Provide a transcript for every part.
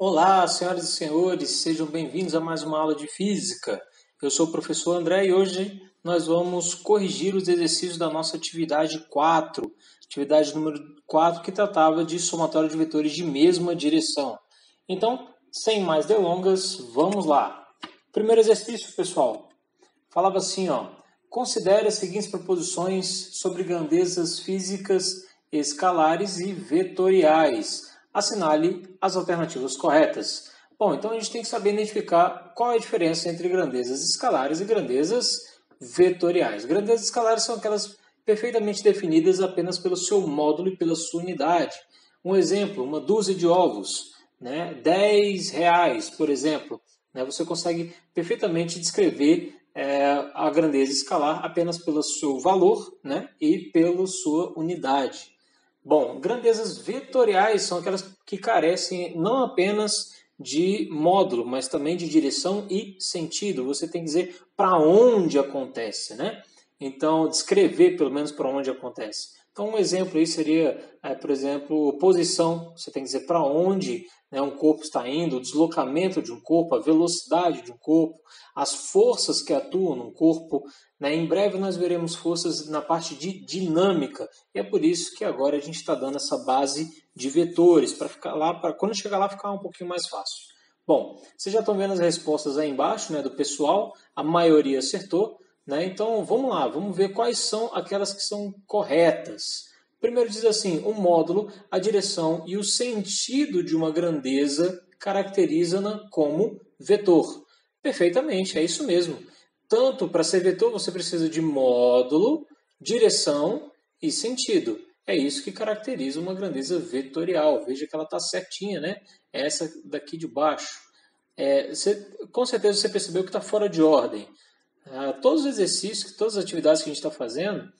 Olá, senhoras e senhores, sejam bem-vindos a mais uma aula de física. Eu sou o professor André e hoje nós vamos corrigir os exercícios da nossa atividade 4, atividade número 4, que tratava de somatório de vetores de mesma direção. Então, sem mais delongas, vamos lá. Primeiro exercício, pessoal, falava assim, considere as seguintes proposições sobre grandezas físicas escalares e vetoriais. Assinale as alternativas corretas. Bom, então a gente tem que saber identificar qual é a diferença entre grandezas escalares e grandezas vetoriais. Grandezas escalares são aquelas perfeitamente definidas apenas pelo seu módulo e pela sua unidade. Um exemplo, uma dúzia de ovos, né? 10 reais, por exemplo. Né? Você consegue perfeitamente descrever a grandeza escalar apenas pelo seu valor, né? E pela sua unidade. Bom, grandezas vetoriais são aquelas que carecem não apenas de módulo, mas também de direção e sentido. Você tem que dizer para onde acontece, né? Então, descrever pelo menos para onde acontece. Então, um exemplo aí seria, por exemplo, posição. Você tem que dizer para onde, né, um corpo está indo, o deslocamento de um corpo, a velocidade de um corpo, as forças que atuam no corpo. Né? Em breve nós veremos forças na parte de dinâmica. E é por isso que agora a gente está dando essa base de vetores, para ficar lá, para quando chegar lá ficar um pouquinho mais fácil. Bom, vocês já estão vendo as respostas aí embaixo, né, do pessoal, a maioria acertou. Né? Então, vamos lá, vamos ver quais são aquelas que são corretas. Primeiro diz assim, o módulo, a direção e o sentido de uma grandeza caracteriza-na como vetor. Perfeitamente, é isso mesmo. Tanto para ser vetor você precisa de módulo, direção e sentido. É isso que caracteriza uma grandeza vetorial. Veja que ela está certinha, né? Essa daqui de baixo. Com certeza você percebeu que está fora de ordem. Todos os exercícios, todas as atividades que a gente está fazendo,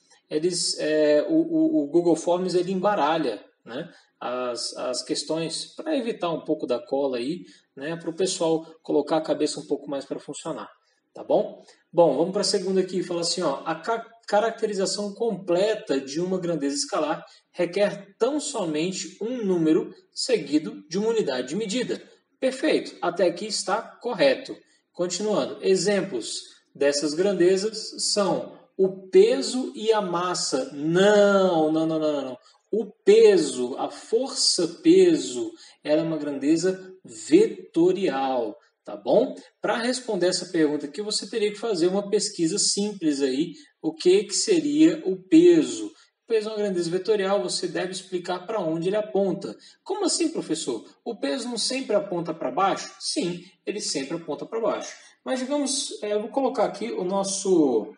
o Google Forms ele embaralha, né, as questões para evitar um pouco da cola aí, né, para o pessoal colocar a cabeça um pouco mais para funcionar. Tá bom? Bom, vamos para a segunda aqui. Fala assim, a caracterização completa de uma grandeza escalar requer tão somente um número seguido de uma unidade de medida. Perfeito. Até aqui está correto. Continuando. Exemplos dessas grandezas são o peso e a massa. Não. O peso, a força-peso, ela é uma grandeza vetorial. Tá bom? Para responder essa pergunta aqui, você teria que fazer uma pesquisa simples aí, o que seria o peso. O peso é uma grandeza vetorial, você deve explicar para onde ele aponta. Como assim, professor? O peso não sempre aponta para baixo? Sim, ele sempre aponta para baixo. Mas digamos, eu vou colocar aqui o nosso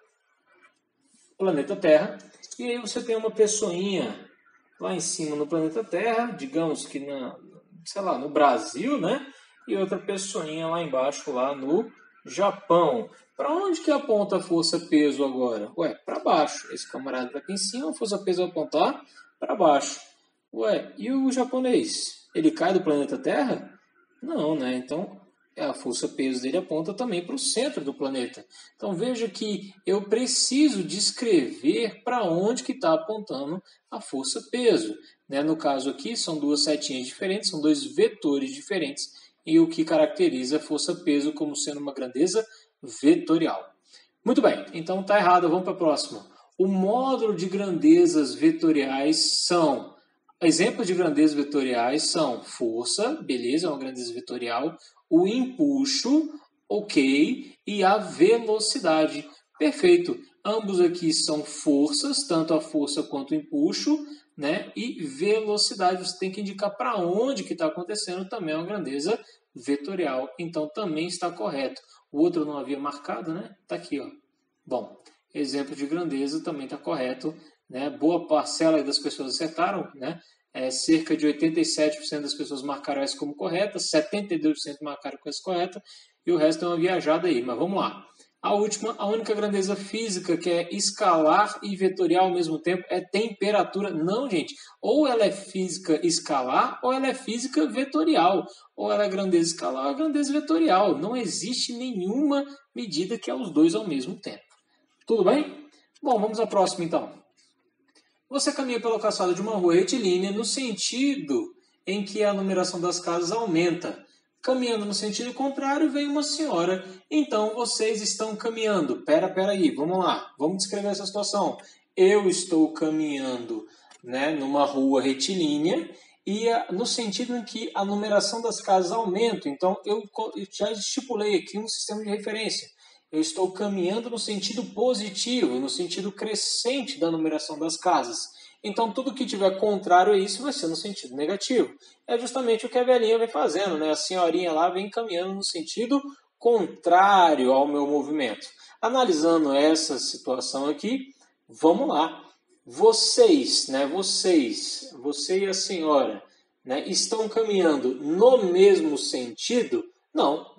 planeta Terra, e aí você tem uma pessoinha lá em cima no planeta Terra, digamos que no Brasil, né? E outra pessoinha lá embaixo, lá no Japão. Para onde que aponta a força-peso agora? Ué, para baixo. Esse camarada está aqui em cima, a força-peso vai apontar para baixo. Ué, e o japonês? Ele cai do planeta Terra? Não, né? Então, a força-peso dele aponta também para o centro do planeta. Então, veja que eu preciso descrever para onde que está apontando a força-peso. Né? No caso aqui, são duas setinhas diferentes, são dois vetores diferentes, e o que caracteriza a força-peso como sendo uma grandeza vetorial. Muito bem, então está errado, vamos para a próxima. O módulo de grandezas vetoriais são... Exemplos de grandezas vetoriais são força, beleza, é uma grandeza vetorial, o empuxo, ok, e a velocidade. Perfeito. Ambos aqui são forças, tanto a força quanto o empuxo, né? E velocidade, você tem que indicar para onde que está acontecendo, também é uma grandeza vetorial. Então, também está correto. O outro não havia marcado, né? Está aqui, ó. Bom, exemplo de grandeza também está correto, né? Boa parcela das pessoas acertaram, né? Cerca de 87% das pessoas marcaram essa como correta, 72% marcaram com essa correta, e o resto é uma viajada aí. Mas vamos lá. A última, a única grandeza física que é escalar e vetorial ao mesmo tempo é temperatura. Não, gente. Ou ela é física escalar ou ela é física vetorial. Ou ela é grandeza escalar ou é grandeza vetorial. Não existe nenhuma medida que é os dois ao mesmo tempo. Tudo bem? Bom, vamos à próxima então. Você caminha pela calçada de uma rua retilínea no sentido em que a numeração das casas aumenta. Caminhando no sentido contrário, vem uma senhora. Então, vocês estão caminhando. Pera aí, vamos lá. Vamos descrever essa situação. Eu estou caminhando, né, numa rua retilínea e no sentido em que a numeração das casas aumenta. Então, eu já estipulei aqui um sistema de referência. Eu estou caminhando no sentido positivo, no sentido crescente da numeração das casas. Então, tudo que tiver contrário a isso vai ser no sentido negativo. É justamente o que a velhinha vem fazendo, né? A senhorinha lá vem caminhando no sentido contrário ao meu movimento. Analisando essa situação aqui, vamos lá. Vocês, né? Você e a senhora, né? Estão caminhando no mesmo sentido? Não.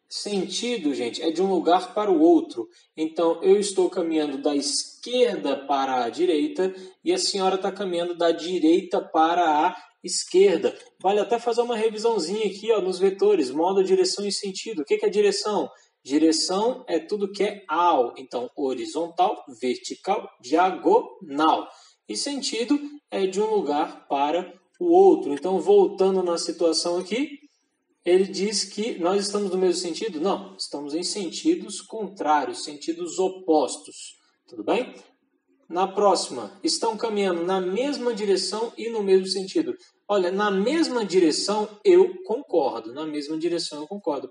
Sentido, gente, é de um lugar para o outro. Então, eu estou caminhando da esquerda para a direita e a senhora está caminhando da direita para a esquerda. Vale até fazer uma revisãozinha aqui, ó, nos vetores, modo, direção e sentido. O que é direção? Direção é tudo que é ao. Então, horizontal, vertical, diagonal. E sentido é de um lugar para o outro. Então, voltando na situação aqui, ele diz que nós estamos no mesmo sentido? Não, estamos em sentidos contrários, sentidos opostos. Tudo bem? Na próxima, estão caminhando na mesma direção e no mesmo sentido. Olha, na mesma direção eu concordo,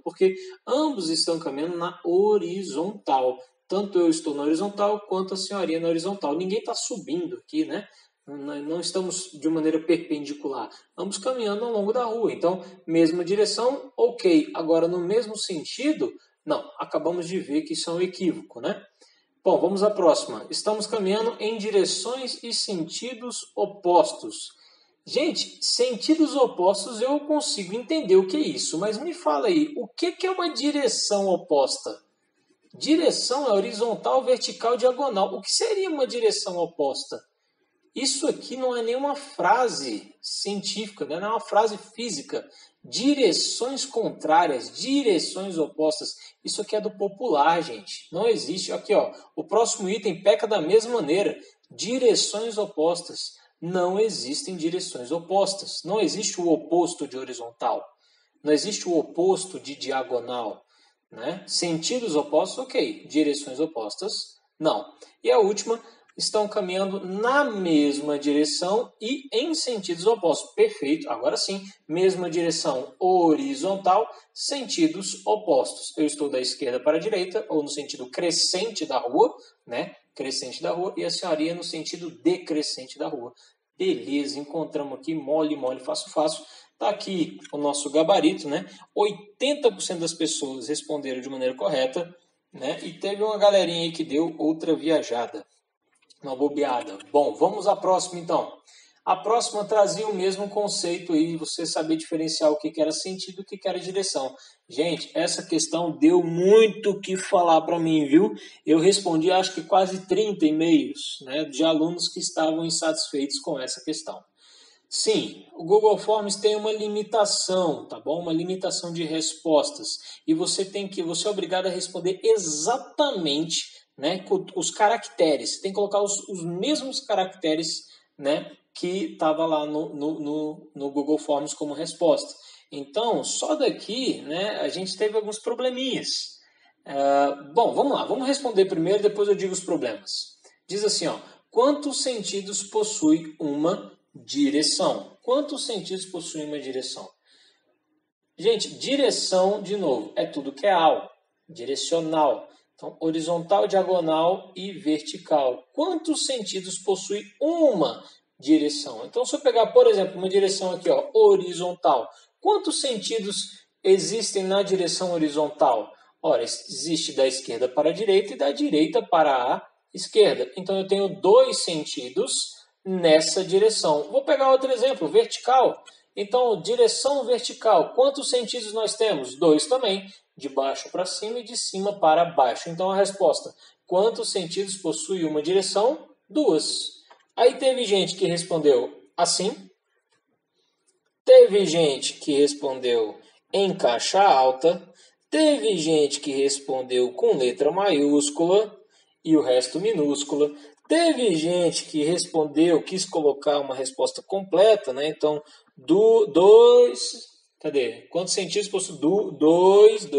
porque ambos estão caminhando na horizontal. Tanto eu estou na horizontal quanto a senhorinha na horizontal. Ninguém está subindo aqui, né? Não estamos de maneira perpendicular. Ambos caminhando ao longo da rua. Então, mesma direção, ok. Agora, no mesmo sentido, não. Acabamos de ver que isso é um equívoco, né? Bom, vamos à próxima. Estamos caminhando em direções e sentidos opostos. Gente, sentidos opostos eu consigo entender o que é isso, mas me fala aí, o que é uma direção oposta? Direção é horizontal, vertical, diagonal. O que seria uma direção oposta? Isso aqui não é nenhuma frase científica, não é uma frase física. Direções contrárias, direções opostas. Isso aqui é do popular, gente. Não existe. Aqui, ó, o próximo item peca da mesma maneira. Direções opostas. Não existem direções opostas. Não existe o oposto de horizontal. Não existe o oposto de diagonal. Né? Sentidos opostos, ok. Direções opostas, não. E a última, estão caminhando na mesma direção e em sentidos opostos. Perfeito, agora sim, mesma direção horizontal, sentidos opostos. Eu estou da esquerda para a direita, ou no sentido crescente da rua, né? Crescente da rua, e a senhorinha no sentido decrescente da rua. Beleza, encontramos aqui, mole, fácil. Está aqui o nosso gabarito, né? 80% das pessoas responderam de maneira correta, né? E teve uma galerinha aí que deu outra viajada. Uma bobeada. Bom, vamos à próxima então. A próxima trazia o mesmo conceito aí, você saber diferenciar o que era sentido e o que era direção. Gente, essa questão deu muito o que falar para mim, viu? Eu respondi acho que quase 30 e-mails, né, de alunos que estavam insatisfeitos com essa questão. Sim, o Google Forms tem uma limitação, tá bom? Uma limitação de respostas. E você é obrigado a responder exatamente, né, os caracteres. Você tem que colocar os mesmos caracteres, né, que estava lá no Google Forms como resposta. Então, só daqui, né, a gente teve alguns probleminhas. Bom, vamos lá. Vamos responder primeiro, depois eu digo os problemas. Diz assim, ó, quantos sentidos possui uma direção? Quantos sentidos possui uma direção? Gente, direção, de novo, é tudo que é ao, direcional. Então, horizontal, diagonal e vertical. Quantos sentidos possui uma direção? Então, se eu pegar, por exemplo, uma direção aqui, ó, horizontal, quantos sentidos existem na direção horizontal? Ora, existe da esquerda para a direita e da direita para a esquerda. Então, eu tenho dois sentidos nessa direção. Vou pegar outro exemplo, vertical. Então, direção vertical, quantos sentidos nós temos? Dois também, de baixo para cima e de cima para baixo. Então, a resposta, quantos sentidos possui uma direção? Duas. Aí teve gente que respondeu assim, teve gente que respondeu em caixa alta, teve gente que respondeu com letra maiúscula e o resto minúscula. Teve gente que respondeu, quis colocar uma resposta completa, né? Então, Cadê? Quantos sentidos possui? Dois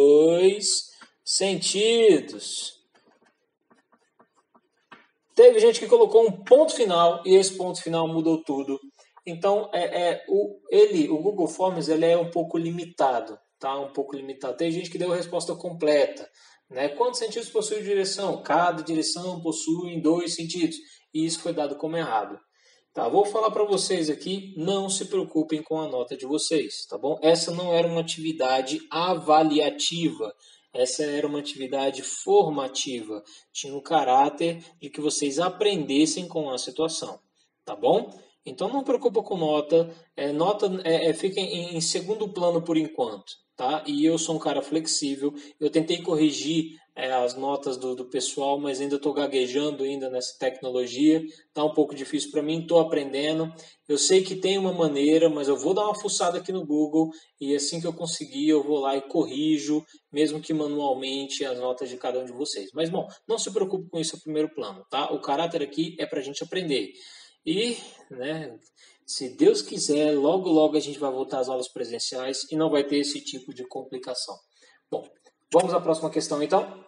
sentidos. Teve gente que colocou um ponto final e esse ponto final mudou tudo. Então, o Google Forms ele é um pouco limitado, tá? Um pouco limitado. Tem gente que deu a resposta completa, né? Quantos sentidos possui direção? Cada direção possui 2 sentidos. E isso foi dado como errado. Tá, vou falar para vocês aqui, não se preocupem com a nota de vocês, tá bom? Essa não era uma atividade avaliativa, essa era uma atividade formativa. Tinha o caráter de que vocês aprendessem com a situação, tá bom? Então não preocupa com nota, fica em segundo plano por enquanto, tá? E eu sou um cara flexível, eu tentei corrigir as notas do pessoal, mas ainda estou gaguejando ainda nessa tecnologia, tá um pouco difícil para mim, estou aprendendo. Eu sei que tem uma maneira, mas eu vou dar uma fuçada aqui no Google e assim que eu conseguir eu vou lá e corrijo, mesmo que manualmente, as notas de cada um de vocês. Mas bom, não se preocupe com isso no primeiro plano, tá? O caráter aqui é para a gente aprender. E, né, se Deus quiser, logo logo a gente vai voltar às aulas presenciais e não vai ter esse tipo de complicação. Bom, vamos à próxima questão então.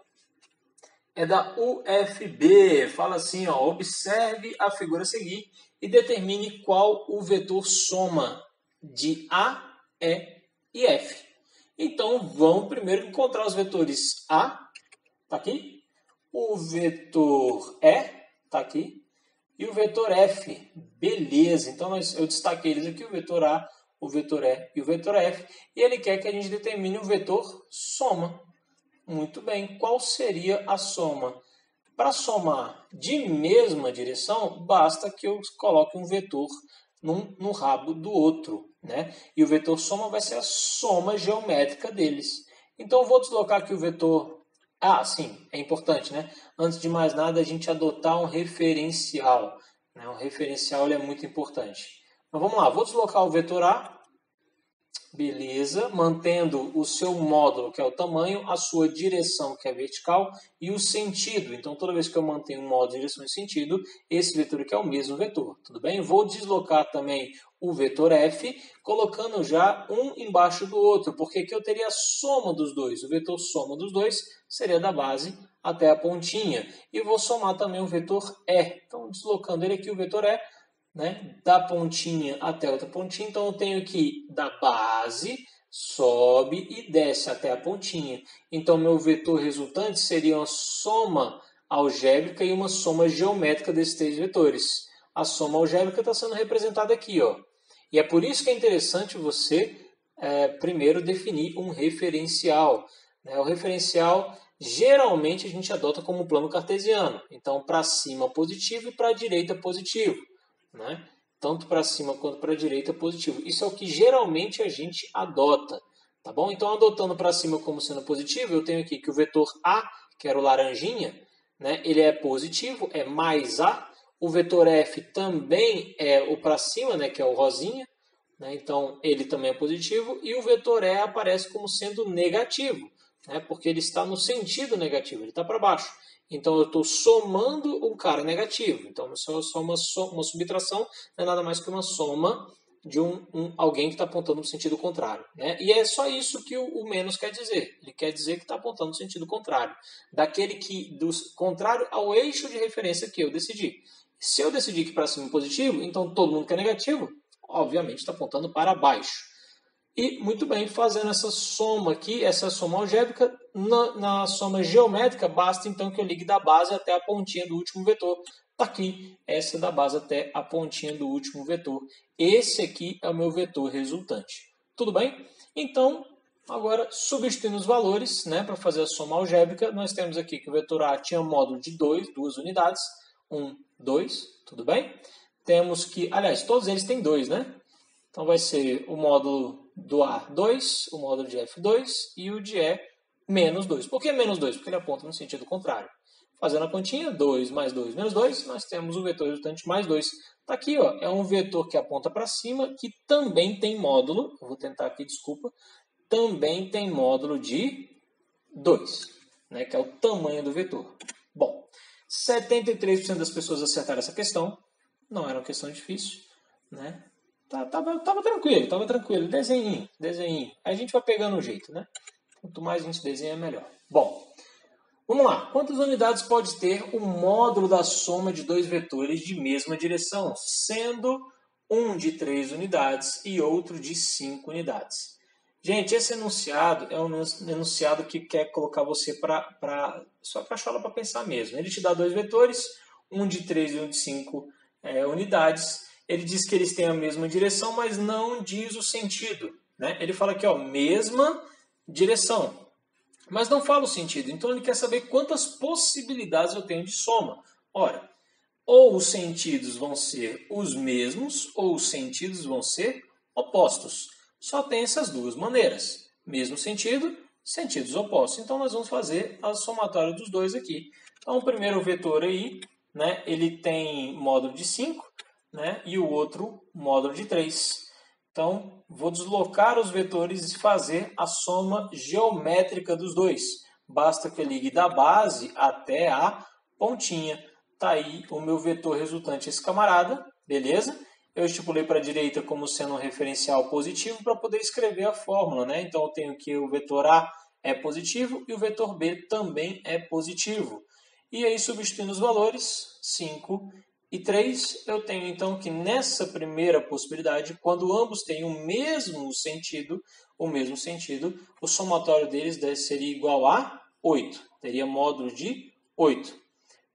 É da UFB. Fala assim, ó, observe a figura a seguir e determine qual o vetor soma de A, E e F. Então, vamos primeiro encontrar os vetores A, tá aqui, o vetor E, tá aqui, e o vetor F. Beleza, então eu destaquei eles aqui, o vetor A, o vetor E e o vetor F, e ele quer que a gente determine o vetor soma. Muito bem, qual seria a soma? Para somar de mesma direção, basta que eu coloque um vetor no rabo do outro, né? E o vetor soma vai ser a soma geométrica deles. Então, eu vou deslocar aqui o vetor... Ah, sim, é importante, né? Antes de mais nada, a gente adotar um referencial, né? Um referencial ele é muito importante. Então, vamos lá, vou deslocar o vetor A. Beleza, mantendo o seu módulo, que é o tamanho, a sua direção, que é vertical, e o sentido. Então, toda vez que eu mantenho um módulo, direção e sentido, esse vetor aqui é o mesmo vetor, tudo bem? Vou deslocar também o vetor F, colocando já um embaixo do outro, porque aqui eu teria a soma dos dois. O vetor soma dos dois seria da base até a pontinha. E vou somar também o vetor E. Então, deslocando ele aqui, o vetor E, né, da pontinha até outra pontinha, então eu tenho que da base, sobe e desce até a pontinha. Então meu vetor resultante seria uma soma algébrica e uma soma geométrica desses 3 vetores. A soma algébrica está sendo representada aqui, ó. E é por isso que é interessante você primeiro definir um referencial, né? O referencial geralmente a gente adota como plano cartesiano. Então para cima positivo e para a direita positivo. Né? Tanto para cima quanto para a direita positivo. Isso é o que geralmente a gente adota, tá bom? Então, adotando para cima como sendo positivo, eu tenho aqui que o vetor A, que era o laranjinha, né, ele é positivo, é mais A. O vetor F também é o para cima, né, que é o rosinha, né, então ele também é positivo. E o vetor E aparece como sendo negativo, né, porque ele está no sentido negativo, ele está para baixo. Então, eu estou somando um cara negativo. Então, uma subtração não é nada mais que uma soma de alguém que está apontando no sentido contrário. Né? E é só isso que o menos quer dizer. Ele quer dizer que está apontando no sentido contrário. Contrário ao eixo de referência que eu decidi. Se eu decidir que para cima é positivo, então todo mundo que é negativo, obviamente está apontando para baixo. E, muito bem, fazendo essa soma aqui, essa soma algébrica, na soma geométrica, basta então que eu ligue da base até a pontinha do último vetor. Está aqui, essa da base até a pontinha do último vetor. Esse aqui é o meu vetor resultante. Tudo bem? Então, agora, substituindo os valores, né, para fazer a soma algébrica, nós temos aqui que o vetor A tinha um módulo de 2 unidades. 1, 2, tudo bem? Temos que, aliás, todos eles têm 2, né? Então, vai ser o módulo do A 2, o módulo de F 2 e o de E menos 2. Por que menos 2? Porque ele aponta no sentido contrário. Fazendo a continha, 2 mais 2 menos 2, nós temos o vetor resultante mais 2. Está aqui, ó, é um vetor que aponta para cima, que também tem módulo, eu vou tentar aqui, desculpa, também tem módulo de 2, né, que é o tamanho do vetor. Bom, 73% das pessoas acertaram essa questão, não era uma questão difícil, né? Tava tranquilo. Desenhinho. Aí a gente vai pegando o jeito, né? Quanto mais a gente desenha, melhor. Bom, vamos lá. Quantas unidades pode ter o módulo da soma de dois vetores de mesma direção, sendo um de 3 unidades e outro de 5 unidades? Gente, esse enunciado é um enunciado que quer colocar você só para a chola para pensar mesmo. Ele te dá dois vetores, um de 3 e um de 5 unidades. Ele diz que eles têm a mesma direção, mas não diz o sentido, né? Ele fala aqui, ó, mesma direção, mas não fala o sentido. Então ele quer saber quantas possibilidades eu tenho de soma. Ora, ou os sentidos vão ser os mesmos, ou os sentidos vão ser opostos. Só tem essas duas maneiras. Mesmo sentido, sentidos opostos. Então nós vamos fazer a somatória dos dois aqui. Então o primeiro vetor aí, né, ele tem módulo de 5, né, e o outro módulo de 3. Então, vou deslocar os vetores e fazer a soma geométrica dos dois. Basta que eu ligue da base até a pontinha. Está aí o meu vetor resultante, esse camarada, beleza? Eu estipulei para a direita como sendo um referencial positivo para poder escrever a fórmula, né? Então, eu tenho que o vetor A é positivo e o vetor B também é positivo. E aí, substituindo os valores, 5 e 3, eu tenho então que nessa primeira possibilidade, quando ambos têm o mesmo sentido, o somatório deles seria igual a 8. Teria módulo de 8.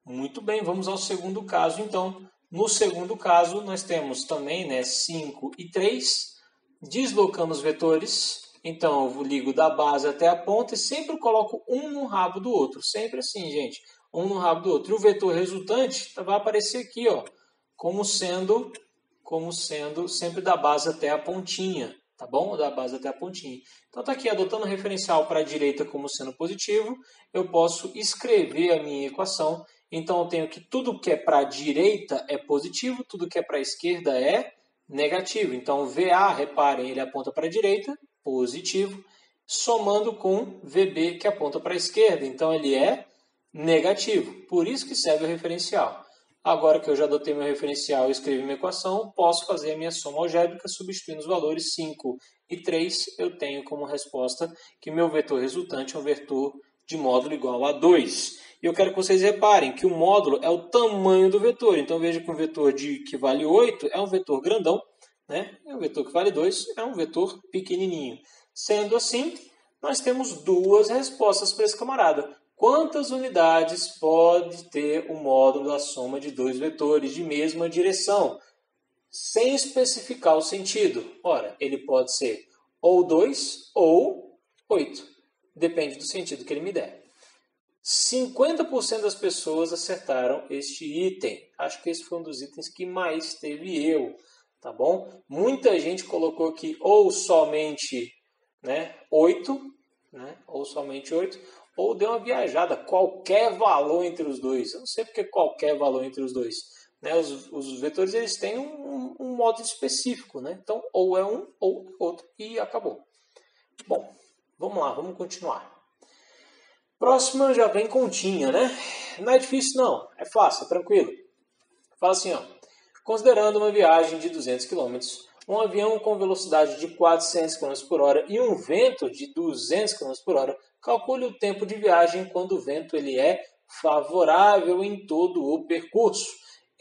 Muito bem, vamos ao segundo caso então. No segundo caso, nós temos também, né, 5 e 3. Deslocando os vetores, então eu ligo da base até a ponta e sempre coloco um no rabo do outro. Sempre assim, gente. Um no rabo do outro. E o vetor resultante vai aparecer aqui, ó, como sendo sempre da base até a pontinha, tá bom? Da base até a pontinha. Então tá aqui, adotando o referencial para a direita como sendo positivo, eu posso escrever a minha equação. Então eu tenho que tudo que é para a direita é positivo, tudo que é para a esquerda é negativo. Então VA, reparem, ele aponta para a direita, positivo, somando com VB, que aponta para a esquerda. Então ele é negativo, por isso que serve o referencial. Agora que eu já adotei meu referencial e escrevi minha equação, posso fazer a minha soma algébrica substituindo os valores 5 e 3. Eu tenho como resposta que meu vetor resultante é um vetor de módulo igual a 2. E eu quero que vocês reparem que o módulo é o tamanho do vetor. Então veja que um vetor que vale 8 é um vetor grandão, né? E um vetor que vale 2 é um vetor pequenininho. Sendo assim, nós temos duas respostas para esse camarada. Quantas unidades pode ter o módulo da soma de dois vetores de mesma direção? Sem especificar o sentido. Ora, ele pode ser ou 2 ou 8. Depende do sentido que ele me der. 50% das pessoas acertaram este item. Acho que esse foi um dos itens que mais teve erro. Tá bom? Muita gente colocou aqui ou somente, né, 8, né, ou somente 8. Ou deu uma viajada, qualquer valor entre os dois. Eu não sei porque qualquer valor entre os dois. Né? Os vetores eles têm um modo específico. Né? Então, ou é um ou outro. E acabou. Bom, vamos lá, vamos continuar. Próxima já vem continha, né? Não é difícil não, é fácil, é tranquilo. Fala assim, ó. Considerando uma viagem de 200 km, um avião com velocidade de 400 km por hora e um vento de 200 km por hora, calcule o tempo de viagem quando o vento ele é favorável em todo o percurso.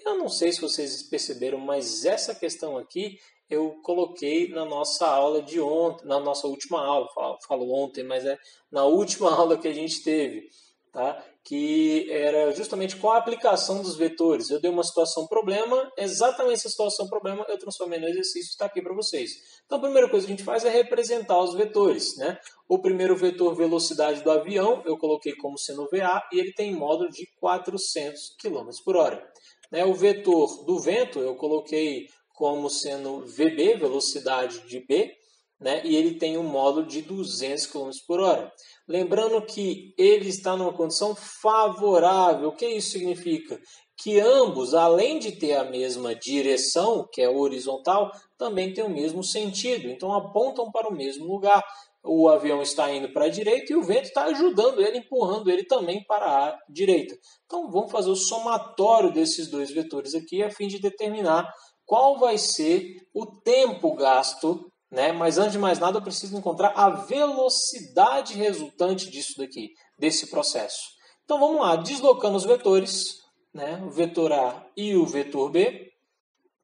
Eu não sei se vocês perceberam, mas essa questão aqui eu coloquei na nossa aula de ontem, na nossa última aula, falo ontem, mas é na última aula que a gente teve, tá? Que era justamente com a aplicação dos vetores. Eu dei uma situação-problema, exatamente essa situação-problema eu transformei no exercício, está aqui para vocês. Então a primeira coisa que a gente faz é representar os vetores, né? O primeiro vetor, velocidade do avião, eu coloquei como sendo VA e ele tem módulo de 400 km por hora. Né? O vetor do vento eu coloquei como sendo VB, velocidade de B, né? E ele tem um módulo de 200 km por hora. Lembrando que ele está numa condição favorável. O que isso significa? Que ambos, além de ter a mesma direção, que é horizontal, também têm o mesmo sentido. Então apontam para o mesmo lugar. O avião está indo para a direita e o vento está ajudando ele, empurrando ele também para a direita. Então vamos fazer o somatório desses dois vetores aqui a fim de determinar qual vai ser o tempo gasto, né? Mas antes de mais nada eu preciso encontrar a velocidade resultante disso daqui, desse processo. Então vamos lá, deslocando os vetores, né? O vetor A e o vetor B,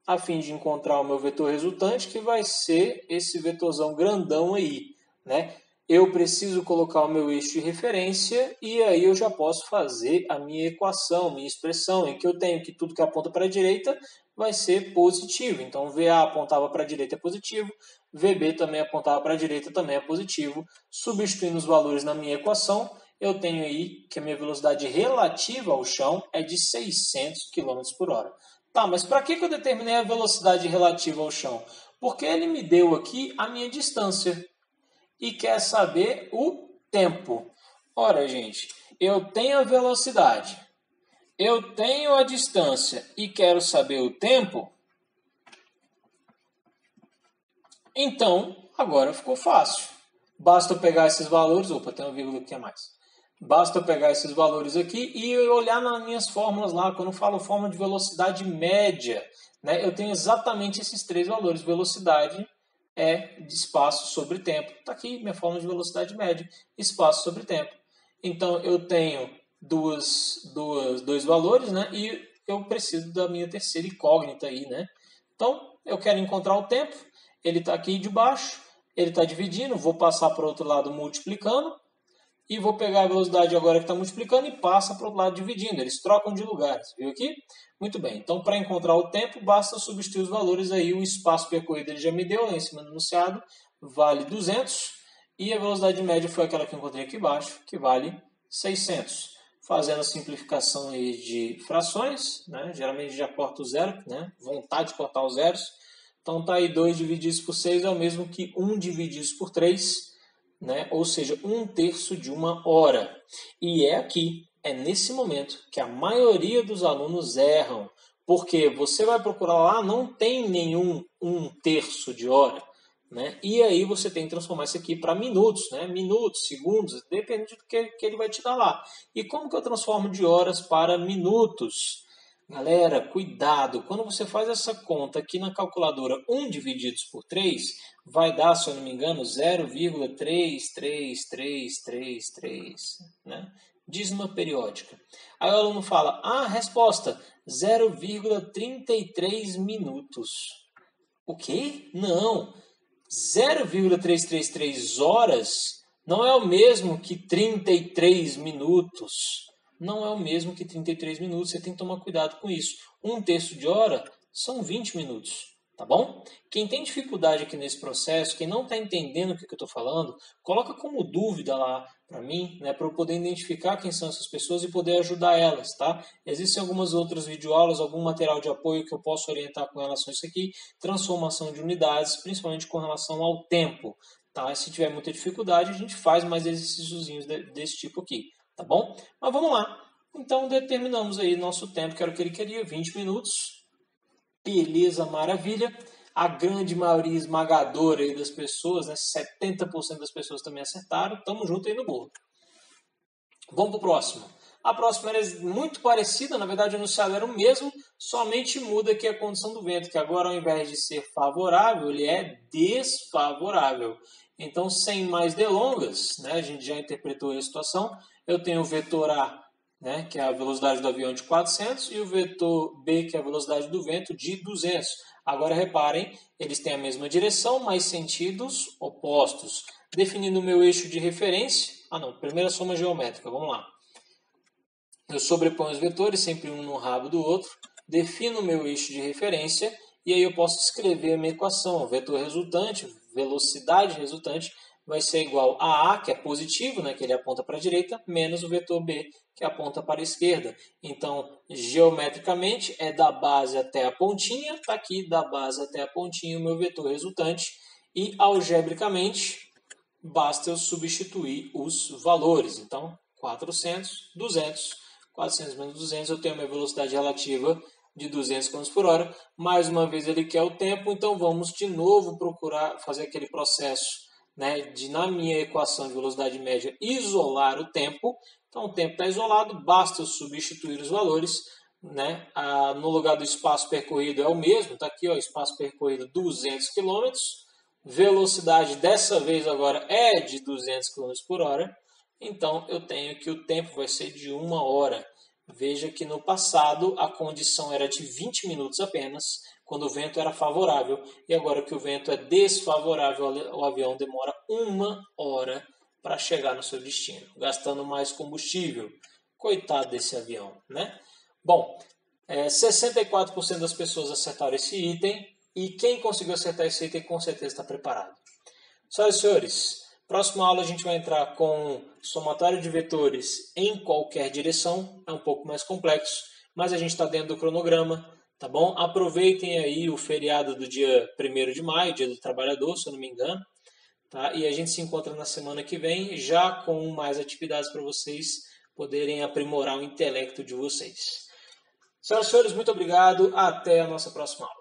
a fim de encontrar o meu vetor resultante, que vai ser esse vetorzão grandão aí, né? Eu preciso colocar o meu eixo de referência e aí eu já posso fazer a minha equação, minha expressão, em que eu tenho que tudo que aponta para a direita vai ser positivo. Então, VA apontava para a direita é positivo, VB também apontava para a direita também é positivo. Substituindo os valores na minha equação, eu tenho aí que a minha velocidade relativa ao chão é de 600 km por hora. Tá, mas para que eu determinei a velocidade relativa ao chão? Porque ele me deu aqui a minha distância e quer saber o tempo. Ora, gente, eu tenho a velocidade, eu tenho a distância e quero saber o tempo. Então, agora ficou fácil. Basta eu pegar esses valores, opa, tem uma vírgula aqui a mais. Basta eu pegar esses valores aqui e olhar nas minhas fórmulas lá, quando eu falo fórmula de velocidade média, né, eu tenho exatamente esses três valores, velocidade é de espaço sobre tempo. Está aqui minha fórmula de velocidade média, espaço sobre tempo. Então, eu tenho dois valores, né? E eu preciso da minha terceira incógnita aí, né? Então, eu quero encontrar o tempo. Ele está aqui de baixo, ele está dividindo, vou passar para o outro lado multiplicando. E vou pegar a velocidade agora que está multiplicando e passa para o outro lado dividindo. Eles trocam de lugares, viu aqui? Muito bem, então para encontrar o tempo, basta substituir os valores aí. O espaço percorrido ele já me deu, lá em cima do enunciado, vale 200. E a velocidade média foi aquela que eu encontrei aqui embaixo, que vale 600. Fazendo a simplificação aí de frações, né? Geralmente já corta o zero, né? Vontade de cortar os zeros. Então tá aí 2 divididos por 6 é o mesmo que 1 divididos por 3. Né? Ou seja, 1/3 de uma hora. E é aqui, é nesse momento, que a maioria dos alunos erram. Porque você vai procurar lá, não tem nenhum 1/3 de hora. Né? E aí você tem que transformar isso aqui para minutos, né? Minutos, segundos, depende do que ele vai te dar lá. E como que eu transformo de horas para minutos? Galera, cuidado, quando você faz essa conta aqui na calculadora 1 divididos por 3, vai dar, se eu não me engano, 0,33333, né? Dízima periódica. Aí o aluno fala, resposta, 0,33 minutos. O quê? Não, 0,333 horas não é o mesmo que 33 minutos. Não é o mesmo que 33 minutos, você tem que tomar cuidado com isso. 1/3 de hora são 20 minutos, tá bom? Quem tem dificuldade aqui nesse processo, quem não está entendendo o que eu estou falando, coloca como dúvida lá para mim, né, para eu poder identificar quem são essas pessoas e poder ajudar elas, tá? Existem algumas outras videoaulas, algum material de apoio que eu posso orientar com relação a isso aqui, transformação de unidades, principalmente com relação ao tempo, tá? Se tiver muita dificuldade, a gente faz mais exercíciozinhos desse tipo aqui. Tá bom? Mas vamos lá. Então, determinamos aí nosso tempo, que era o que ele queria, 20 minutos. Beleza, maravilha. A grande maioria esmagadora aí das pessoas, né, 70% das pessoas também acertaram. Tamo junto aí no bolo. Vamos para o próximo. A próxima era muito parecida, na verdade o enunciado era o mesmo, somente muda aqui a condição do vento, que agora ao invés de ser favorável, ele é desfavorável. Então, sem mais delongas, né, a gente já interpretou a situação, eu tenho o vetor A, né, que é a velocidade do avião de 400, e o vetor B, que é a velocidade do vento, de 200. Agora, reparem, eles têm a mesma direção, mas sentidos opostos. Definindo o meu eixo de referência... primeira soma geométrica, vamos lá. Eu sobreponho os vetores, sempre um no rabo do outro, defino o meu eixo de referência, e aí eu posso escrever a minha equação. O vetor resultante, velocidade resultante, vai ser igual a A, que é positivo, né, que ele aponta para a direita, menos o vetor B, que aponta para a esquerda. Então, geometricamente, é da base até a pontinha, está aqui da base até a pontinha o meu vetor resultante, e algebricamente, basta eu substituir os valores. Então, 400, 200, 400 menos 200, eu tenho a minha velocidade relativa de 200 km por hora. Mais uma vez ele quer o tempo, então vamos de novo procurar fazer aquele processo, né, de, na minha equação de velocidade média, isolar o tempo. Então o tempo está isolado, basta eu substituir os valores. né? No lugar do espaço percorrido é o mesmo, está aqui, ó, espaço percorrido 200 km, velocidade dessa vez agora é de 200 km por hora, então eu tenho que o tempo vai ser de 1 hora. Veja que no passado a condição era de 20 minutos apenas, quando o vento era favorável, e agora que o vento é desfavorável, o avião demora 1 hora para chegar no seu destino, gastando mais combustível. Coitado desse avião, né? Bom, 64% das pessoas acertaram esse item, e quem conseguiu acertar esse item com certeza está preparado. Senhoras e senhores, próxima aula a gente vai entrar com somatório de vetores em qualquer direção, é um pouco mais complexo, mas a gente está dentro do cronograma, tá bom? Aproveitem aí o feriado do dia 1º de maio, dia do trabalhador, se eu não me engano, tá? E a gente se encontra na semana que vem, já com mais atividades para vocês poderem aprimorar o intelecto de vocês. Senhoras e senhores, muito obrigado. Até a nossa próxima aula.